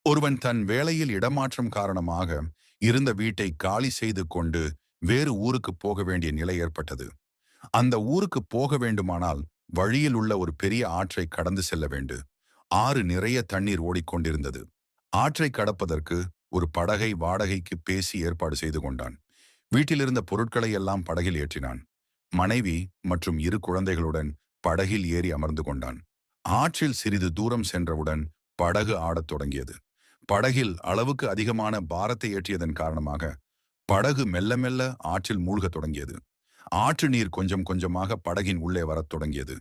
ஒருவன் தன் வேலையில் இடமாற்றம் காரணமாக இருந்த வீட்டை காலி செய்து கொண்டு வேறு ஊருக்கு போக வேண்டிய நிலை ஏற்பட்டது. அந்த ஊருக்கு போக வேண்டுமானால் வழியில் உள்ள ஒரு பெரிய ஆற்றை கடந்து செல்ல வேண்டு. ஆறு நிறைய தண்ணீர் ஓடிக்கொண்டிருந்தது. ஆற்றை கடப்பதற்கு ஒரு படகை வாடகைக்கு பேசி ஏற்பாடு செய்து கொண்டான். வீட்டிலிருந்த பொருட்களை எல்லாம் படகில் ஏற்றினான். மனைவி மற்றும் இரு குழந்தைகளுடன் படகில் ஏறி அமர்ந்து கொண்டான். ஆற்றில் சிறிது தூரம் சென்றவுடன் படகு ஆடத் தொடங்கியது. படகில் அளவுக்கு அதிகமான பாரத்தை ஏற்றியதன் காரணமாக படகு மெல்ல மெல்ல ஆற்றில் மூழ்கத் தொடங்கியது. ஆற்று நீர் கொஞ்சம் கொஞ்சமாக படகின் உள்ளே வரத் தொடங்கியது.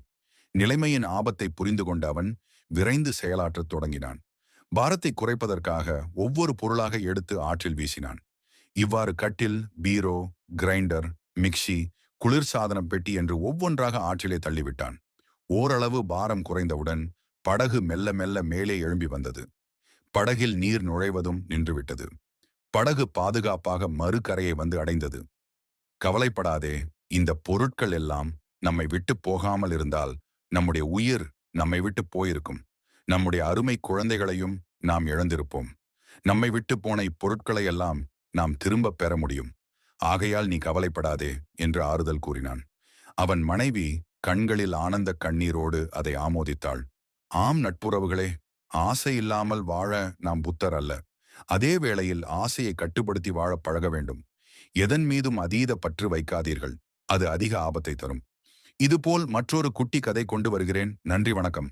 நிலைமையின் ஆபத்தை புரிந்து கொண்ட அவன் விரைந்து செயலாற்றத் தொடங்கினான். பாரத்தை குறைப்பதற்காக ஒவ்வொரு பொருளாக எடுத்து ஆற்றில் வீசினான். இவ்வாறு கட்டில், பீரோ, கிரைண்டர், மிக்சி, குளிர்சாதனம் பெட்டி என்று ஒவ்வொன்றாக ஆற்றிலே தள்ளிவிட்டான். ஓரளவு பாரம் குறைந்தவுடன் படகு மெல்ல மெல்ல மேலே எழும்பி வந்தது. படகில் நீர் நுழைவதும் நின்றுவிட்டது. படகு பாதுகாப்பாக மறுகரையை வந்து அடைந்தது. கவலைப்படாதே, இந்த பொருட்கள் எல்லாம் நம்மை விட்டு போகாமல் இருந்தால் நம்முடைய உயிர் நம்மை விட்டு போயிருக்கும். நம்முடைய அருமை குழந்தைகளையும் நாம் இழந்திருப்போம். நம்மை விட்டு போன இப்பொருட்களை எல்லாம் நாம் திரும்ப பெற முடியும். ஆகையால் நீ கவலைப்படாதே என்று ஆறுதல் கூறினான். அவன் மனைவி கண்களில் ஆனந்த கண்ணீரோடு அதை ஆமோதித்தாள். ஆம் நட்புறவுகளே, ஆசை இல்லாமல் வாழ நாம் புத்தர் அல்ல. அதே வேளையில் ஆசையை கட்டுப்படுத்தி வாழ பழக வேண்டும். எதன் மீதும் அதீத பற்று வைக்காதீர்கள். அது அதிக ஆபத்தை தரும். இதுபோல் மற்றொரு குட்டி கதை கொண்டு வருகிறேன். நன்றி, வணக்கம்.